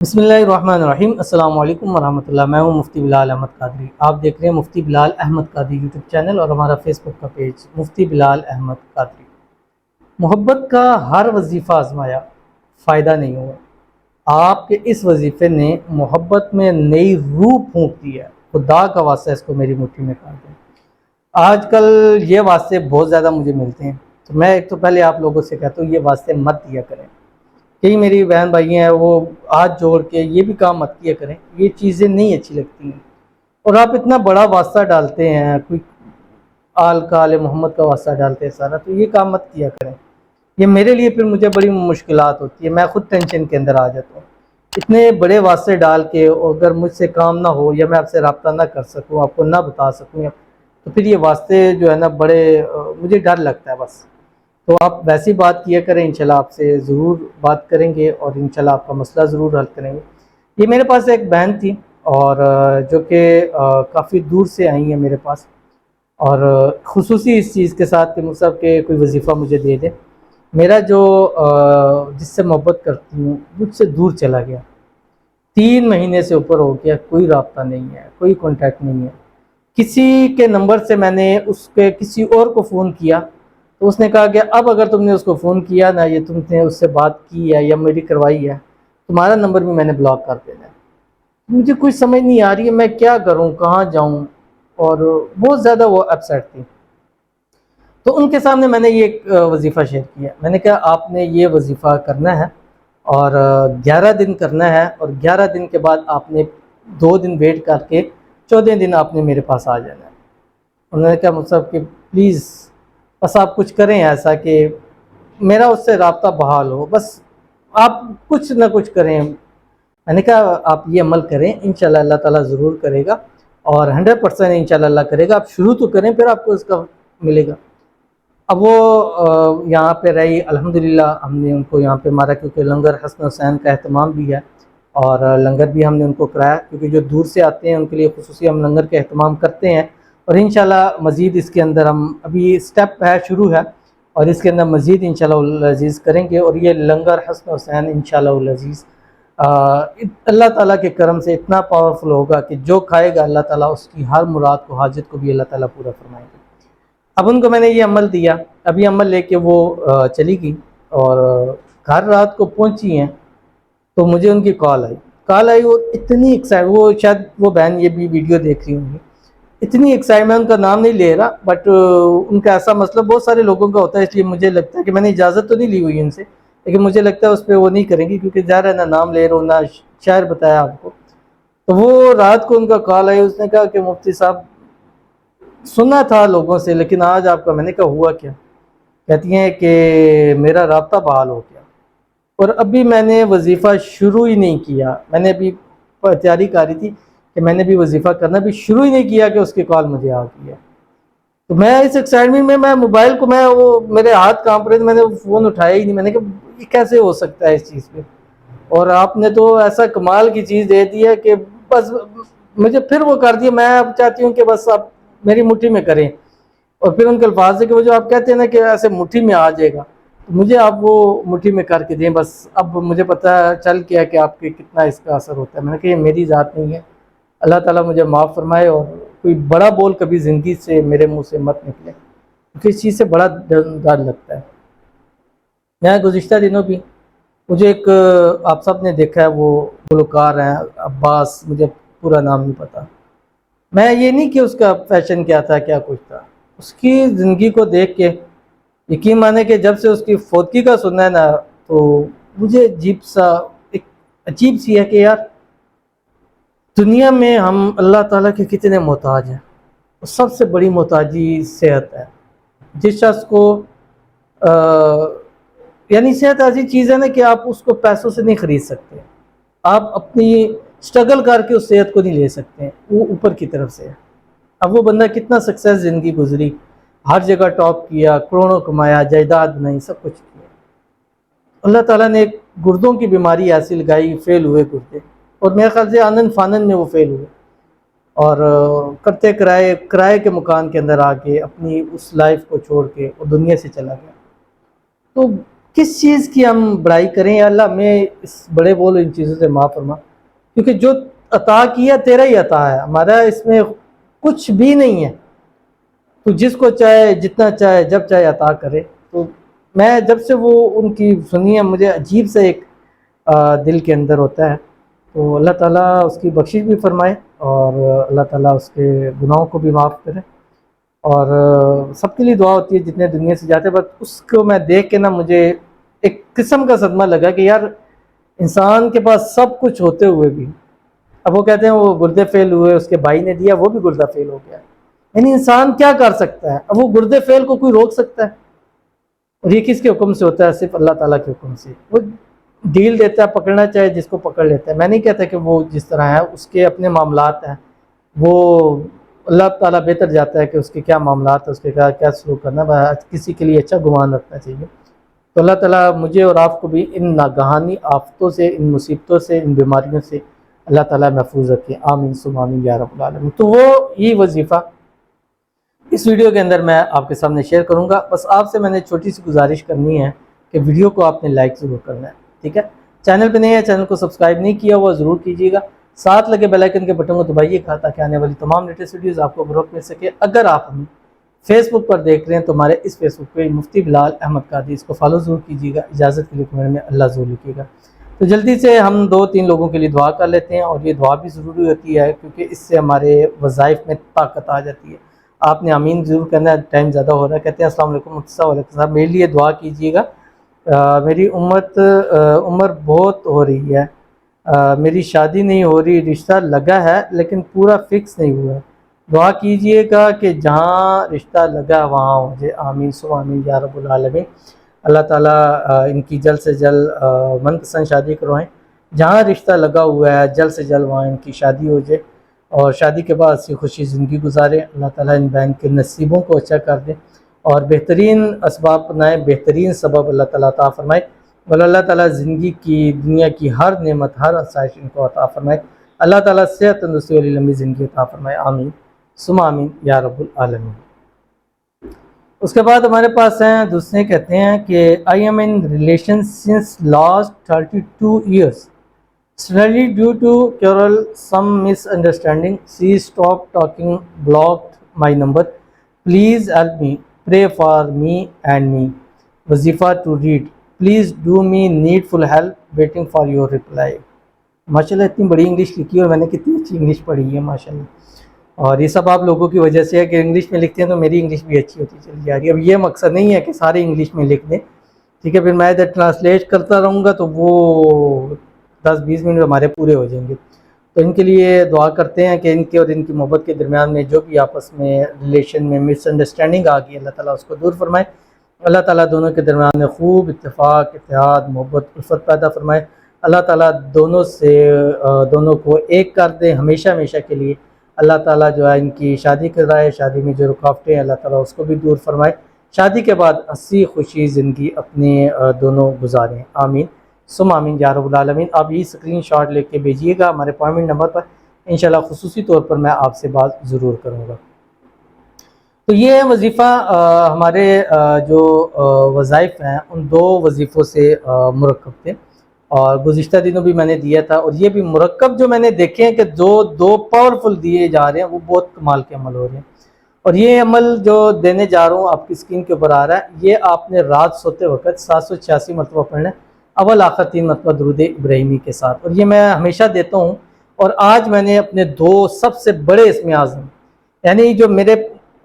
بسم اللہ الرحمن الرحیم۔ السلام علیکم ورحمۃ اللہ۔ میں ہوں مفتی بلال احمد قادری۔ آپ دیکھ رہے ہیں مفتی بلال احمد قادری یوٹیوب چینل اور ہمارا فیس بک کا پیج مفتی بلال احمد قادری۔ محبت کا ہر وظیفہ آزمایا، فائدہ نہیں ہوا۔ آپ کے اس وظیفے نے محبت میں نئی روح پھونک دی ہے۔ خدا کا واسطہ اس کو میری مٹھی میں کاٹ دیں۔ آج کل یہ واسطے بہت زیادہ مجھے ملتے ہیں، تو میں ایک تو پہلے آپ لوگوں سے کہتا ہوں یہ واسطے مت دیا کریں۔ کئی میری بہن بھائی ہیں وہ ہاتھ جوڑ کے یہ بھی کام مت کیا کریں، یہ چیزیں نہیں اچھی لگتی ہیں۔ اور آپ اتنا بڑا واسطہ ڈالتے ہیں، کوئی آل کال محمد کا واسطہ ڈالتے ہیں سارا، تو یہ کام مت کیا کریں۔ یہ میرے لیے پھر مجھے بڑی مشکلات ہوتی ہے، میں خود ٹینشن کے اندر آ جاتا ہوں۔ اتنے بڑے واسطے ڈال کے اگر مجھ سے کام نہ ہو یا میں آپ سے رابطہ نہ کر سکوں، آپ کو نہ بتا سکوں، تو پھر یہ واسطے جو ہے نا بڑے مجھے ڈر لگتا ہے بس۔ تو آپ ویسی بات کیا کریں، انشاءاللہ آپ سے ضرور بات کریں گے اور انشاءاللہ آپ کا مسئلہ ضرور حل کریں گے۔ یہ میرے پاس ایک بہن تھی اور جو کہ کافی دور سے آئی ہیں میرے پاس، اور خصوصی اس چیز کے ساتھ کہ مصعب کے کوئی وظیفہ مجھے دے دے۔ میرا جو جس سے محبت کرتی ہوں مجھ سے دور چلا گیا، 3 مہینے سے اوپر ہو گیا، کوئی رابطہ نہیں ہے، کوئی کانٹیکٹ نہیں ہے۔ کسی کے نمبر سے میں نے اس کے کسی اور کو فون کیا تو اس نے کہا کہ اب اگر تم نے اس کو فون کیا نا، یہ تم نے اس سے بات کی ہے یا میری کروائی ہے، تمہارا نمبر بھی میں نے بلاک کر دینا ہے۔ مجھے کوئی سمجھ نہیں آ رہی ہے میں کیا کروں، کہاں جاؤں، اور بہت زیادہ وہ اپسیٹ تھی۔ تو ان کے سامنے میں نے یہ ایک وظیفہ شیئر کیا، میں نے کہا آپ نے یہ وظیفہ کرنا ہے اور 11 دن کرنا ہے، اور 11 دن کے بعد آپ نے 2 دن ویٹ کر کے 14 دن آپ نے میرے پاس آ جانا ہے۔ انہوں نے کہا مصعب کہ پلیز بس آپ کچھ کریں ایسا کہ میرا اس سے رابطہ بحال ہو، بس آپ کچھ نہ کچھ کریں۔ میں نے کہا آپ یہ عمل کریں، انشاءاللہ اللہ تعالیٰ ضرور کرے گا، اور 100% انشاءاللہ اللہ کرے گا۔ آپ شروع تو کریں، پھر آپ کو اس کا ملے گا۔ اب وہ یہاں پہ رہی، الحمدللہ ہم نے ان کو یہاں پہ مارا، کیونکہ لنگر حسن حسین کا اہتمام بھی ہے اور لنگر بھی ہم نے ان کو کرایا، کیونکہ جو دور سے آتے ہیں ان کے لیے خصوصی ہم لنگر کا اہتمام کرتے ہیں۔ اور انشاءاللہ مزید اس کے اندر ہم ابھی سٹیپ ہے، شروع ہے، اور اس کے اندر مزید انشاءاللہ العزیز کریں گے۔ اور یہ لنگر حسن حسین انشاءاللہ العزیز اللہ تعالیٰ کے کرم سے اتنا پاورفل ہوگا کہ جو کھائے گا اللہ تعالیٰ اس کی ہر مراد کو، حاجت کو بھی اللہ تعالیٰ پورا فرمائے گا۔ اب ان کو میں نے یہ عمل دیا، ابھی عمل لے کے وہ چلی گئی، اور گھر رات کو پہنچی ہیں تو مجھے ان کی کال آئی، وہ اتنی ایکسائٹ، وہ شاید وہ بہن یہ بھی ویڈیو دیکھ رہی ہوں گی، اتنی ایکسائٹ، میں ان کا نام نہیں لے رہا، بٹ ان کا ایسا مسئلہ بہت سارے لوگوں کا ہوتا ہے، اس لیے مجھے لگتا ہے کہ میں نے اجازت تو نہیں لی ہوئی ان سے، لیکن مجھے لگتا ہے اس پہ وہ نہیں کریں گی، کیونکہ ظاہر ہے نہ نام لے رہا ہوں نہ شاعر بتایا آپ کو۔ تو وہ رات کو ان کا کال آئی، اس نے کہا کہ مفتی صاحب سنا تھا لوگوں سے، لیکن آج آپ کا، میں نے کہا ہوا کیا؟ کہتی ہیں کہ میرا رابطہ بحال ہو گیا، اور ابھی میں نے وظیفہ شروع ہی نہیں کیا، میں نے ابھی تیاری کر رہی تھی کہ میں نے بھی وظیفہ کرنا، بھی شروع ہی نہیں کیا کہ اس کی کال مجھے آ گئی ہے۔ تو میں اس ایکسائٹمنٹ میں موبائل کو، وہ میرے ہاتھ کانپ رہے تھے، میں نے وہ فون اٹھایا ہی نہیں، میں نے کہا یہ کیسے ہو سکتا ہے اس چیز پہ، اور آپ نے تو ایسا کمال کی چیز دے دی ہے کہ بس مجھے پھر وہ کر دیا۔ میں اب چاہتی ہوں کہ بس آپ میری مٹھی میں کریں، اور پھر ان کے الفاظ ہے کہ وہ جو آپ کہتے ہیں نا کہ ایسے مٹھی میں آ جائے گا، تو مجھے آپ وہ مٹھی میں کر کے دیں بس۔ اب مجھے پتہ چل گیا کہ آپ کے کتنا اس کا اثر ہوتا ہے۔ میں نے کہا یہ میری ذات نہیں ہے، اللہ تعالیٰ مجھے معاف فرمائے، اور کوئی بڑا بول کبھی زندگی سے میرے منہ سے مت نکلے، کیونکہ اس چیز سے بڑا ڈر لگتا ہے۔ میں گزشتہ دنوں بھی، مجھے ایک آپ سب نے دیکھا ہے، وہ گلوکار ہیں عباس، مجھے پورا نام نہیں پتا، میں یہ نہیں کہ اس کا فیشن کیا تھا کیا کچھ تھا، اس کی زندگی کو دیکھ کے یقین مانے کہ جب سے اس کی فوتگی کا سننا ہے نا، تو مجھے عجیب سی ہے کہ یار دنیا میں ہم اللہ تعالیٰ کے کتنے محتاج ہیں، اور سب سے بڑی محتاجی صحت ہے۔ جس شخص کو یعنی صحت ایسی چیز ہے نا کہ آپ اس کو پیسوں سے نہیں خرید سکتے، آپ اپنی اسٹرگل کر کے اس صحت کو نہیں لے سکتے، وہ اوپر کی طرف سے ہے۔ اب وہ بندہ کتنا سکسیس زندگی گزری، ہر جگہ ٹاپ کیا، کروڑوں کمایا، جائیداد نہیں، سب کچھ کیا، اللہ تعالیٰ نے ایک گردوں کی بیماری ایسی لگائی، فیل ہوئے گردے، اور میرے خیال سے آنن فانن میں وہ فیل ہوئے، اور کرتے کرائے کے مکان کے اندر آ کے اپنی اس لائف کو چھوڑ کے وہ دنیا سے چلا گیا۔ تو کس چیز کی ہم بڑائی کریں؟ یا اللہ میں اس بڑے بول ان چیزوں سے معاف فرما، کیونکہ جو عطا کیا تیرا ہی عطا ہے، ہمارا اس میں کچھ بھی نہیں ہے، تو جس کو چاہے جتنا چاہے جب چاہے عطا کرے۔ تو میں جب سے وہ ان کی سنی ہے مجھے عجیب سے ایک دل کے اندر ہوتا ہے، تو اللہ تعالیٰ اس کی بخشش بھی فرمائے اور اللہ تعالیٰ اس کے گناہوں کو بھی معاف کرے۔ اور سب کے لیے دعا ہوتی ہے جتنے دنیا سے جاتے ہیں، بس اس کو میں دیکھ کے نا مجھے ایک قسم کا صدمہ لگا کہ یار انسان کے پاس سب کچھ ہوتے ہوئے بھی، اب وہ کہتے ہیں وہ گردے فیل ہوئے، اس کے بھائی نے دیا وہ بھی گردہ فیل ہو گیا، یعنی انسان کیا کر سکتا ہے؟ اب وہ گردے فیل کو کوئی روک سکتا ہے؟ اور یہ کس کے حکم سے ہوتا ہے؟ صرف اللہ تعالیٰ کے حکم سے۔ وہ ڈیل دیتا ہے، پکڑنا چاہے جس کو پکڑ لیتا ہے۔ میں نہیں کہتا کہ وہ جس طرح ہے اس کے اپنے معاملات ہیں، وہ اللہ تعالیٰ بہتر جاتا ہے کہ اس کے کیا معاملات ہیں، اس کے کیا سلوک کرنا ہے، کسی کے لیے اچھا گمان رکھنا چاہیے۔ تو اللہ تعالیٰ مجھے اور آپ کو بھی ان ناگہانی آفتوں سے، ان مصیبتوں سے، ان بیماریوں سے اللہ تعالیٰ محفوظ رکھے، آمین ثم آمین یا رب العالمین۔ تو وہ یہ وظیفہ اس ویڈیو کے اندر میں آپ کے سامنے شیئر کروں گا۔ بس آپ سے میں نے چھوٹی سی گزارش کرنی ہے کہ ویڈیو کو آپ نے لائک ضرور کرنا ہے، ٹھیک ہے؟ چینل پہ نہیں ہے، چینل کو سبسکرائب نہیں کیا ہوا ضرور کیجیے گا، ساتھ لگے بیل آئیکن کے بٹن کو دبائیے گا تاکہ آنے والی تمام لیٹسٹ ویڈیوز آپ کو بروقت مل سکے۔ اگر آپ ہمیں فیس بک پر دیکھ رہے ہیں تو ہمارے اس فیس بک پہ مفتی بلال احمد قادری، اس کو فالو ضرور کیجیے گا۔ اجازت کے لیے کمنٹ میں اللہ ضرور لکھیے گا۔ تو جلدی سے ہم 2-3 لوگوں کے لیے دعا کر لیتے ہیں، اور یہ دعا بھی ضروری ہوتی ہے کیونکہ اس سے ہمارے وظائف میں طاقت آ جاتی ہے۔ آپ نے آمین ضرور کرنا ہے، ٹائم زیادہ ہو رہا ہے۔ کہتے ہیں السلام علیکم مفتی صاحب، وعلیکم السلام، میرے لیے دعا کیجیے گا، میری عمر بہت ہو رہی ہے، میری شادی نہیں ہو رہی، رشتہ لگا ہے لیکن پورا فکس نہیں ہوا ہے، دعا کیجیے گا کہ جہاں رشتہ لگا وہاں ہو جائے، آمین ثم آمین یا رب العالمین۔ اللہ تعالیٰ ان کی جلد سے جلد من پسند شادی کروائیں، جہاں رشتہ لگا ہوا ہے جلد سے جلد وہاں ان کی شادی ہو جائے، اور شادی کے بعد سے خوشی زندگی گزارے۔ اللہ تعالیٰ ان بہن کے نصیبوں کو اچھا کر دے اور بہترین اسباب بنائے، بہترین سبب اللہ تعالیٰ عطا فرمائے، اور اللہ تعالیٰ زندگی کی، دنیا کی ہر نعمت، ہر آسائش ان کو عطا فرمائے۔ اللہ تعالیٰ صحت تندرستی والی لمبی زندگی عطا فرمائے، آمین ثم آمین یا رب العالمین۔ اس کے بعد ہمارے پاس ہیں دوسرے، کہتے ہیں کہ I am in relation since last 32 years. Suddenly, due to Carol some misunderstanding, she stopped talking, blocked my number. Please help me. Pray for me and me. Wazifa to read. Please do me needful help. Waiting for your reply. ماشاءاللہ اتنی بڑی English لکھی اور میں نے کتنی اچھی English پڑھی ہے ماشاءاللہ، اور یہ سب آپ لوگوں کی وجہ سے ہے کہ انگلش میں لکھتے ہیں تو میری انگلش بھی اچھی ہوتی چلی جا رہی ہے۔ اب یہ مقصد نہیں ہے کہ سارے انگلش میں لکھ دیں، ٹھیک ہے؟ پھر میں ادھر ٹرانسلیٹ کرتا رہوں گا تو وہ 10-20 منٹ ہمارے پورے ہو جائیں گے۔ تو ان کے لیے دعا کرتے ہیں کہ ان کے اور ان کی محبت کے درمیان میں جو بھی آپس میں ریلیشن میں مس انڈرسٹینڈنگ آ گئی، اللہ تعالیٰ اس کو دور فرمائے۔ اللہ تعالیٰ دونوں کے درمیان میں خوب اتفاق، اتحاد، محبت، الفت پیدا فرمائے۔ اللہ تعالیٰ دونوں کو ایک کر دے ہمیشہ ہمیشہ کے لیے۔ اللہ تعالیٰ جو ہے ان کی شادی کرائے، شادی میں جو رکاوٹیں ہیں اللہ تعالیٰ اس کو بھی دور فرمائے، شادی کے بعد ہنسی خوشی زندگی اپنے دونوں گزاریں، آمین ثم آمین یا رب العالمین۔ آپ یہ اسکرین شاٹ لے کے بھیجیے گا ہمارے اپوائنٹمنٹ نمبر پر، انشاءاللہ خصوصی طور پر میں آپ سے بات ضرور کروں گا۔ تو یہ وظیفہ ہمارے جو وظائف ہیں ان 2 وظیفوں سے مرکب تھے، اور گزشتہ دنوں بھی میں نے دیا تھا، اور یہ بھی مرکب جو میں نے دیکھے ہیں کہ دو پاورفل دیے جا رہے ہیں، وہ بہت کمال کے عمل ہو رہے ہیں۔ اور یہ عمل جو دینے جا رہا ہوں آپ کی اسکرین کے اوپر آ رہا ہے، یہ آپ نے رات سوتے وقت 786 مرتبہ پڑھنا ہے، اول آخر 3 مرتبہ درود ابراہیمی کے ساتھ، اور یہ میں ہمیشہ دیتا ہوں۔ اور آج میں نے اپنے 2 سب سے بڑے اسم اعظم، یعنی جو میرے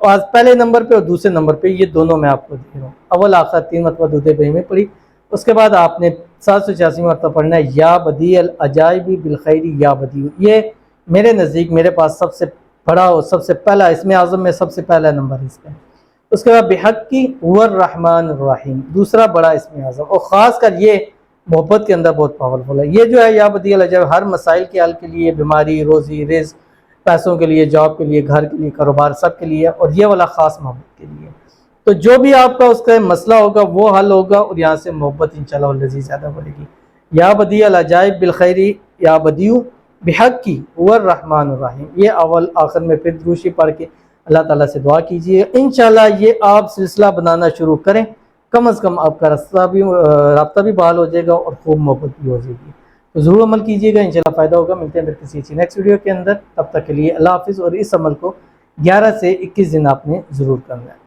پاس پہلے نمبر پہ اور دوسرے نمبر پہ، یہ دونوں میں آپ کو دے رہا ہوں۔ اول آخر 3 مرتبہ درود ابراہیمی پڑھی، اس کے بعد آپ نے 786 مرتبہ پڑھنا ہے یا بدیع العجائب بالخیر یا بدیع۔ یہ میرے نزدیک میرے پاس سب سے بڑا اور سب سے پہلا اسم اعظم میں سب سے پہلا نمبر اس کا ہے۔ اس کے بعد بحق کی هو الرحمن الرحیم، دوسرا بڑا اسم اعظم، اور خاص کر یہ محبت کے اندر بہت پاورفل ہے۔ یہ جو ہے یا بدیع العجائب ہر مسائل کے حل کے لیے، بیماری، روزی، رزق، پیسوں کے لیے، جاب کے لیے، گھر کے لیے، کاروبار، سب کے لیے، اور یہ والا خاص محبت کے لیے۔ تو جو بھی آپ کا اس کا مسئلہ ہوگا وہ حل ہوگا، اور یہاں سے محبت انشاءاللہ والذی زیادہ بڑھے گی۔ یا بدیع العجائب بالخیر یا بدیع بحق کی هو الرحمن الرحیم، یہ اول آخر میں پھر دروشی پڑھ کے اللہ تعالیٰ سے دعا کیجیے۔ انشاءاللہ یہ آپ سلسلہ بنانا شروع کریں، کم از کم آپ کا رابطہ بھی بحال ہو جائے گا اور خوب محبت بھی ہو جائے گی. تو ضرور عمل کیجیے گا، انشاءاللہ فائدہ ہوگا. ملتے ہیں پھر کسی اچھی نیکسٹ ویڈیو کے اندر، تب تک کے لیے اللہ حافظ. اور اس عمل کو 11 سے 21 دن آپ نے ضرور کرنا ہے.